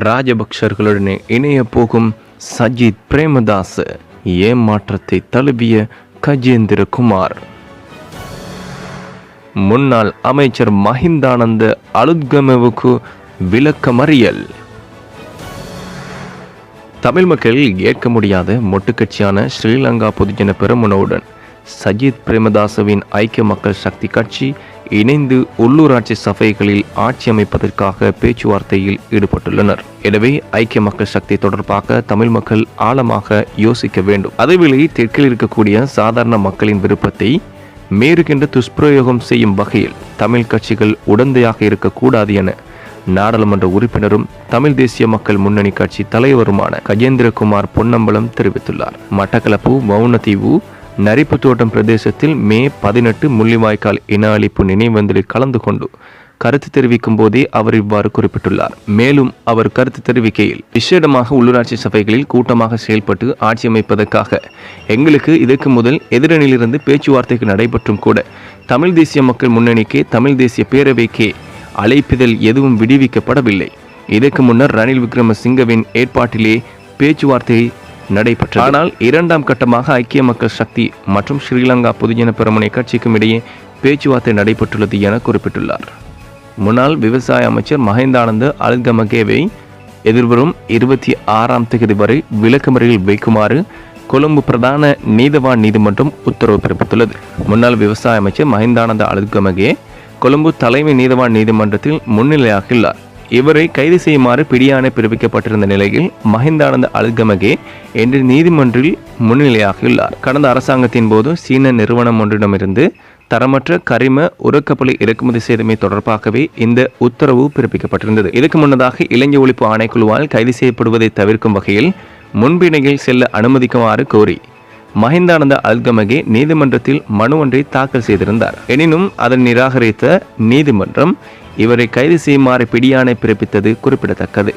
ராஜபக்சர்களுடனே இணைய போகும் சஜித் பிரேமதாச ஏமாற்றத்தை தழுவிய கஜேந்திரகுமார். முன்னாள் அமைச்சர் மஹிந்தானந்த அலுத்கமவுக்கு விளக்கமறியல். தமிழ் மக்கள் ஏற்க முடியாத மொட்டுக்கட்சியான ஸ்ரீலங்கா பொதுஜன பெரமுனவுடன் சஜித் பிரேமதாசவின் ஐக்கிய மக்கள் சக்தி கட்சி இணைந்து உள்ளூராட்சி சபைகளில் ஆட்சி அமைப்பதற்காக பேச்சுவார்த்தையில் ஈடுபட்டுள்ளனர். எனவே ஐக்கிய மக்கள் சக்தி தொடர்பாக தமிழ் மக்கள் ஆழமாக யோசிக்க வேண்டும். அதேவேளை தெற்கில் இருக்கக்கூடிய சாதாரண மக்களின் விருப்பத்தை மீறுகின்ற துஷ்பிரயோகம் செய்யும் வகையில் தமிழ் கட்சிகள் உடந்தையாக இருக்கக்கூடாது என நாடாளுமன்ற உறுப்பினரும் தமிழ் தேசிய மக்கள் முன்னணி கட்சி தலைவருமான கஜேந்திரகுமார் பொன்னம்பலம் தெரிவித்துள்ளார். மட்டக்களப்பு வவுணதீவு நரிப்பு தோட்டம் பிரதேசத்தில் மே 18 முள்ளிவாய்க்கால் இன அழிப்பு நினைவேந்தலில் கலந்து கொண்டு கருத்து தெரிவிக்கும் போதே அவர் இவ்வாறு குறிப்பிட்டுள்ளார். மேலும் அவர் கருத்து தெரிவிக்கையில், விசேடமாக உள்ளூராட்சி சபைகளில் கூட்டமாக செயல்பட்டு ஆட்சி அமைப்பதற்காக எங்களுக்கு இதற்கு முதல் எதிரணியிலிருந்து பேச்சுவார்த்தைகள் நடைபெற்றும் கூட தமிழ் தேசிய மக்கள் முன்னணிக்கே தமிழ் தேசிய பேரவைக்கே அழைப்பிதழ் எதுவும் விடுவிக்கப்படவில்லை. இதற்கு முன்னர் ரணில் விக்ரமசிங்கவின் ஏற்பாட்டிலே பேச்சுவார்த்தை நடைபெற்றது. ஆனால் இரண்டாம் கட்டமாக ஐக்கிய மக்கள் சக்தி மற்றும் ஸ்ரீலங்கா பொதுஜன பெரமுனை கட்சிக்கும் இடையே பேச்சுவார்த்தை நடைபெற்றுள்ளது என குறிப்பிட்டுள்ளார். முன்னாள் விவசாய அமைச்சர் மஹிந்தானந்த அலுத்கமகேவை எதிர்வரும் 26ஆம் தேதி வரை விளக்கமறியலில் வைக்குமாறு கொழும்பு பிரதான நீதவான் நீதிமன்றம் உத்தரவு பிறப்பித்துள்ளது. முன்னாள் விவசாய அமைச்சர் மஹிந்தானந்த அலுத்கமகே கொழும்பு தலைமை நீதவான் நீதிமன்றத்தில் முன்னிலையாகியுள்ளார். இவரை கைது செய்யுமாறு பிடியாணை பிறப்பிக்கப்பட்டிருந்த நிலையில் மஹிந்தானந்த அலுத்கமகே இன்று நீதிமன்றில் முன்னிலையாகியுள்ளார். கடந்த அரசாங்கத்தின் போது சீன நிறுவனம் ஒன்றிடமிருந்து தரமற்ற கரிம உரக்கப்பலை இறக்குமதி செய்தமை தொடர்பாகவே இந்த உத்தரவு பிறப்பிக்கப்பட்டிருந்தது. இதற்கு முன்னதாக இலங்கை ஒழிப்பு ஆணைக்குழுவால் கைது செய்யப்படுவதை தவிர்க்கும் வகையில் முன்பிணையில் செல்ல அனுமதிக்குமாறு கோரி மஹிந்தானந்த அலுத்கமகே நீதிமன்றத்தில் மனு ஒன்றை தாக்கல் செய்திருந்தார். எனினும் அதன் நிராகரித்த நீதிமன்றம் இவரை கைது செய்யுமாறு பிடியாணை பிறப்பித்தது குறிப்பிடத்தக்கது.